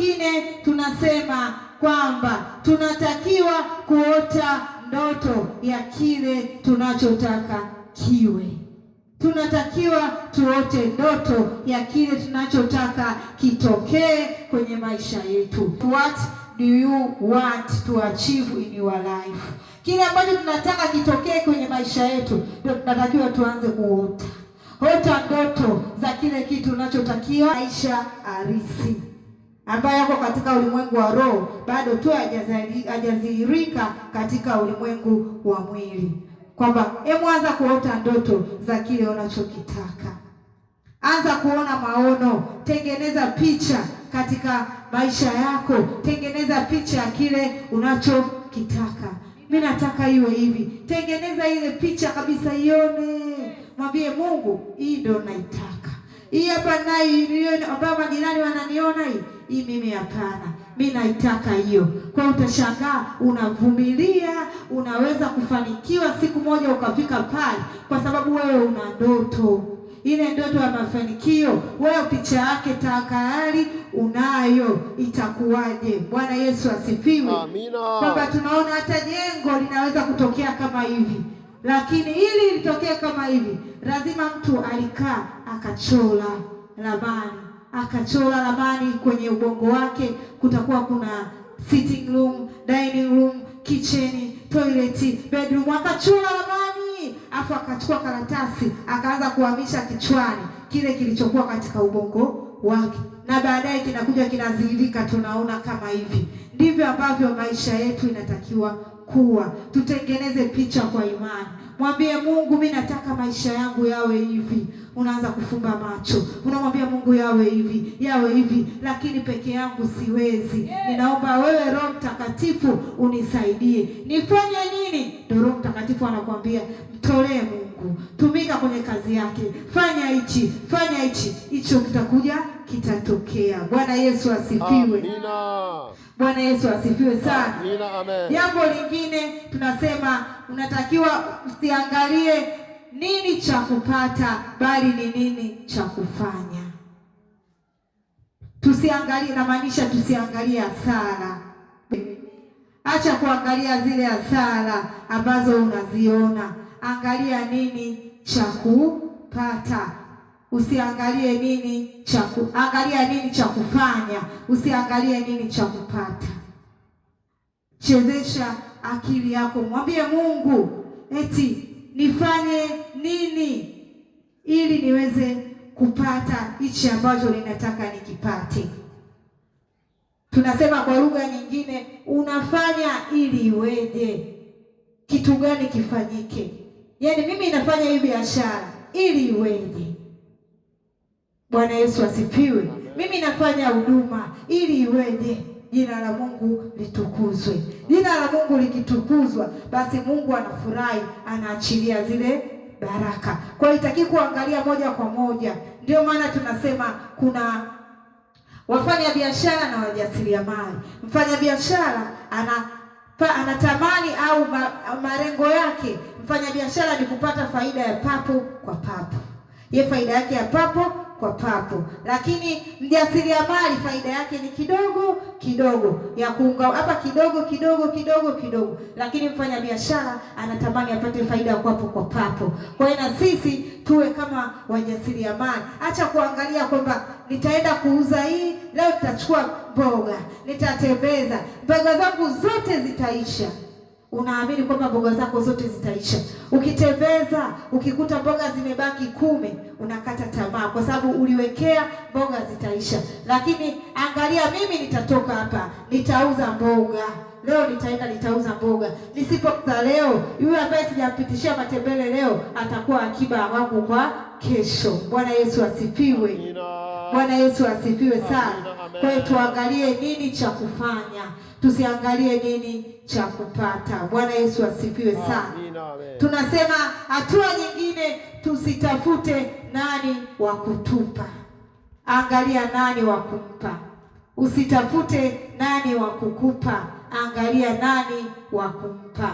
nyingine tunasema kwamba tunatakiwa kuota ndoto ya kile tunachotaka kiwe. Tunatakiwa tuote ndoto ya kile tunachotaka kitokee kwenye maisha yetu. What do you want to achieve in your life? Kile ambacho tunataka kitokee kwenye maisha yetu ndio tunatakiwa tuanze kuota. Ota ndoto za kile kitu unachotakiwa. Maisha halisi ambayo yako katika ulimwengu wa roho bado tu hajadhihirika katika ulimwengu wa mwili. Kwamba anza kuota ndoto za kile unachokitaka. Anza kuona maono, tengeneza picha katika maisha yako, tengeneza picha ya kile unachokitaka. Mimi nataka iwe hivi. Tengeneza ile picha kabisa ione. Mwambie Mungu, hii ndio naitaka. Hii hapa nayo ilione ambayo majirani wananiona hii mimi hapana. Mimi naitaka hiyo. Kwa utashangaa unavumilia, unaweza kufanikiwa siku moja ukafika pale kwa sababu wewe una ndoto. Ile ndoto ya mafanikio, wewe picha yake tayari unayo. Itakuwaje? Bwana Yesu asifiwe. Amina. Kwamba tunaona hata jengo linaweza kutokea kama hivi. Lakini ili litokee kama hivi, lazima mtu alikaa akachora ramani kwenye ubongo wake. Kutakuwa kuna sitting room, dining room, kitchen, toilet, bedroom. Akachora ramani, afu akachukua karatasi akaanza kuhamisha kichwani kile kilichokuwa katika ubongo wake, na baadaye kinakuja kinazilika, tunaona kama hivi. Ndivyo ambavyo maisha yetu inatakiwa kuwa. Tutengeneze picha kwa imani. Mwambie Mungu, mimi nataka maisha yangu yawe hivi. Unaanza kufumba macho, unamwambia Mungu yawe hivi, lakini peke yangu siwezi. Ninaomba wewe Roho Mtakatifu unisaidie. Nifanye nini? Ndio Roho Mtakatifu anakuambia mtolee Mungu, tumika kwenye kazi yake, fanya hichi, hicho kitakuja, kitatokea. Bwana Yesu asifiwe. Amina. Bwana Yesu asifiwe sana. Amina, amen. Jambo lingine tunasema unatakiwa usiangalie nini cha kupata, bali ni nini cha kufanya. Tusiangalie hasara. Acha kuangalia zile hasara ambazo unaziona. Angalia nini cha kupata. Usiangalie angalia nini cha kufanya. Usiangalie nini cha kupata. Chezesha akili yako. Mwambie Mungu, eti nifanye nini ili niweze kupata hichi ambacho ninataka nikipate. Tunasema kwa lugha nyingine, unafanya ili iweje? Kitu gani kifanyike? Yaani mimi nafanya hii biashara ili iweje? Bwana Yesu asifiwe. Mimi nafanya huduma ili iweje? Jina la Mungu litukuzwe. Jina la Mungu likitukuzwa, basi Mungu anafurahi, anaachilia zile baraka. Kwa hiyo itaki kuangalia moja kwa moja. Ndio maana tunasema kuna wafanya biashara na wajasiriamali. Mfanya biashara anatamani au malengo yake, mfanya biashara ni kupata faida ya papo kwa papo. Faida yake ya papo kwa papo. Lakini mjasiriamali faida yake ni kidogo ya kuunga hapa kidogo. Lakini mfanya biashara anatamani apate faida ya papo kwa papo. Kwa hiyo na sisi tuwe kama wajasiriamali. Acha kuangalia kwamba nitaenda kuuza hii leo, nitachukua mboga, nitatembeza, mboga zangu zote zitaisha. Unaamini kwamba mboga zako zote zitaisha. Ukitembeza, ukikuta mboga zimebaki 10, unakata tamaa kwa sababu uliwekea mboga zitaisha. Lakini angalia, mimi nitatoka hapa, nitauza mboga. Leo nitauza mboga. Nisipouza leo, yule ambaye sijampitishia matembele leo atakuwa akiba wangu kwa kesho. Bwana Yesu asifiwe. Bwana Yesu asifiwe sana. Kwa hiyo tuangalie nini cha kufanya, tusiangalie nini cha kupata. Bwana Yesu asifiwe sana. Tunasema hatua nyingine, tusitafute nani wa kutupa. Angalia nani wa kumpa. Usitafute nani wa kukupa, angalia nani wa kumpa.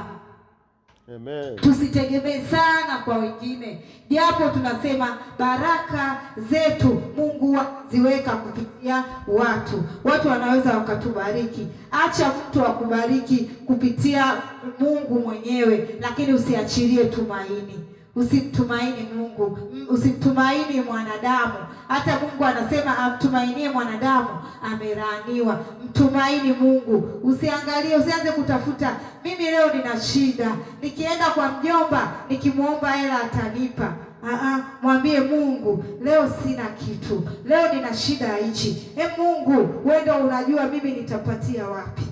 Amen. Tusitegemee sana kwa wengine, japo tunasema baraka zetu Mungu ziweka kupitia watu. Watu wanaweza wakatubariki. Acha mtu akubariki kupitia Mungu mwenyewe, lakini usiachilie tumaini. Usimtumaini Mungu, usimtumaini mwanadamu. Hata Mungu anasema amtumainie mwanadamu amelaaniwa. Mtumaini Mungu. Usiangalie, usianze kutafuta mimi leo nina shida, nikienda kwa mjomba nikimuomba hela atanipa. Mwambie Mungu, leo sina kitu, leo nina shida hichi. Mungu, wewe ndio unajua mimi nitapatia wapi.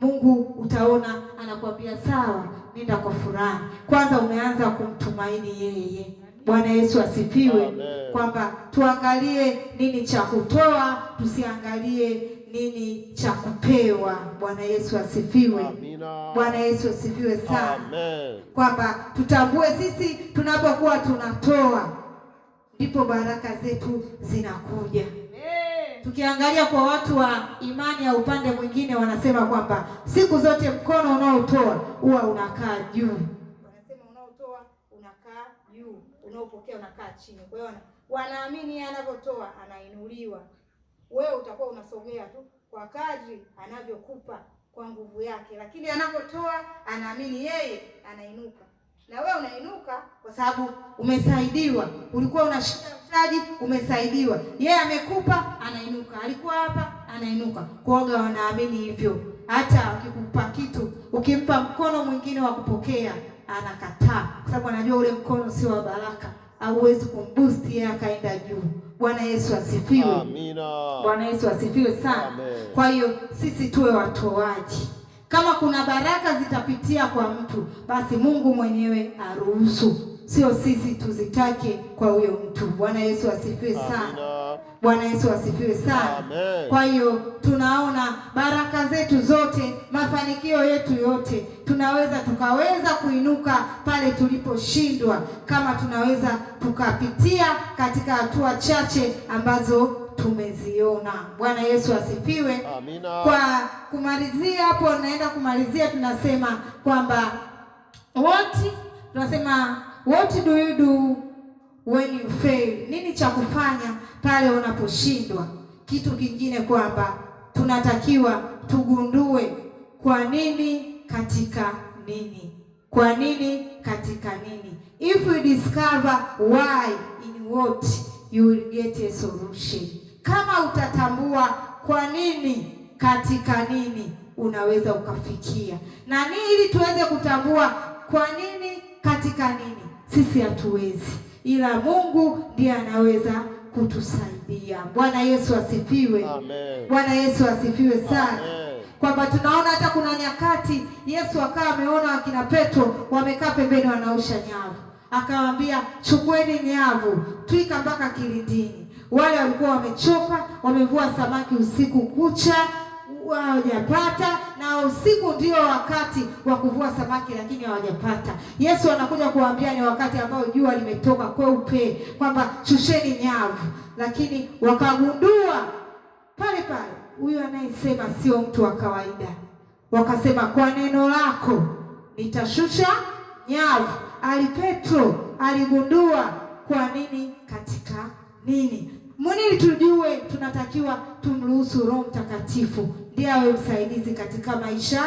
Mungu utaona anakuambia sawa, nenda kwa fulani. Kwanza umeanza kumtumaini yeye. Bwana Yesu asifiwe. Kwamba tuangalie nini cha kutoa, tusiangalie nini cha kupewa. Bwana Yesu asifiwe. Amina. Bwana Yesu asifiwe sana. Amen. Kwamba tutambue sisi tunapokuwa tunatoa ndipo baraka zetu zinakuja. Tukiangalia kwa watu wa imani ya upande mwingine, wanasema kwamba siku zote mkono unaotoa huwa unakaa juu. Wanasema unaotoa unakaa juu, unaopokea unakaa chini. Kwa hiyo wanaamini yeye anapotoa anainuliwa. Wewe utakuwa unasogea tu kwa kadri anavyokupa kwa nguvu yake, lakini anapotoa anaamini yeye anainuka. Na wewe unainuka kwa sababu umesaidiwa. Ulikuwa unashika mtaji, umesaidiwa. Yeye amekupa, anainuka. Alikuwa hapa, anainuka. Kuoga wanaamini hivyo. Hata ukikupa kitu, ukimpa mkono mwingine wa kupokea, anakataa. Kwa sababu anajua ule mkono sio wa baraka. Hauwezi kumboost yeye akaenda juu. Bwana Yesu asifiwe. Amina. Bwana Yesu asifiwe sana. Amen. Kwa hiyo sisi tuwe watoaji. Kama kuna baraka zitapitia kwa mtu, basi Mungu mwenyewe aruhusu, sio sisi tuzitake kwa huyo mtu. Bwana Yesu asifiwe sana. Bwana Yesu asifiwe sana. Amen. Kwa hiyo tunaona baraka zetu zote, mafanikio yetu yote, tukaweza kuinuka pale tuliposhindwa, kama tunaweza tukapitia katika hatua chache ambazo tumeziona. Bwana Yesu asifiwe. Amina. Kwa kumalizia hapo, naenda kumalizia, tunasema kwamba what do you do when you fail? Nini cha kufanya pale unaposhindwa? Kitu kingine kwamba tunatakiwa tugundue kwa nini katika nini. Kwa nini katika nini? If you discover why in what, you will get a solution. Kama utatambua kwa nini katika nini, unaweza ukafikia. Na ili tuweze kutambua kwa nini katika nini, sisi hatuwezi, ila Mungu ndiye anaweza kutusaidia. Bwana Yesu asifiwe. Amen. Bwana Yesu asifiwe sana. Amen. Kwamba tunaona hata kuna nyakati Yesu akawa ameona wakina Petro wamekaa pembeni wanaosha nyavu. Akawaambia, chukueni nyavu, twika mpaka kilindini. Wale walikuwa wamechoka, wamevua samaki usiku kucha, hawajapata, na usiku ndio wakati wa kuvua samaki, lakini hawajapata. Yesu anakuja kuambia ni wakati ambao jua limetoka kweupe, kwamba shusheni nyavu. Lakini wakagundua pale pale huyu anayesema sio mtu wa kawaida. Wakasema, kwa neno lako nitashusha nyavu. Petro aligundua kwa nini katika nini. Ili tujue, tunatakiwa tumruhusu Roho Mtakatifu ndiye awe msaidizi katika maisha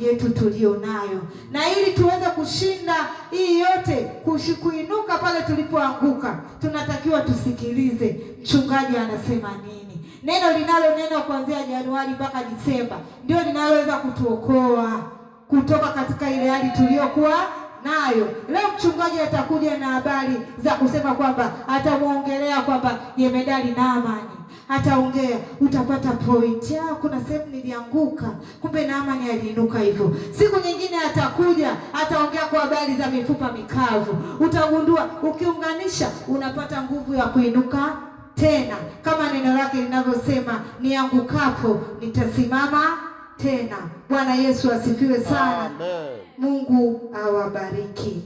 yetu tulionayo. Na ili tuweze kushinda hii yote, kuinuka pale tulipoanguka, tunatakiwa tusikilize mchungaji anasema nini. Neno linalonenwa kuanzia Januari mpaka Disemba ndio linaloweza kutuokoa kutoka katika ile hali tuliyokuwa nayo. Leo mchungaji atakuja na habari za kusema kwamba atamuongelea kwamba Jemedari Naamani. Ataongea, utapata point. Kuna sehemu nilianguka, kumbe Naamani aliinuka hivyo. Siku nyingine atakuja, ataongea kwa habari za mifupa mikavu. Utagundua ukiunganisha unapata nguvu ya kuinuka tena, kama neno lake linavyosema, niangukapo nitasimama tena. Bwana Yesu asifiwe sana. Amen. Mungu awabariki.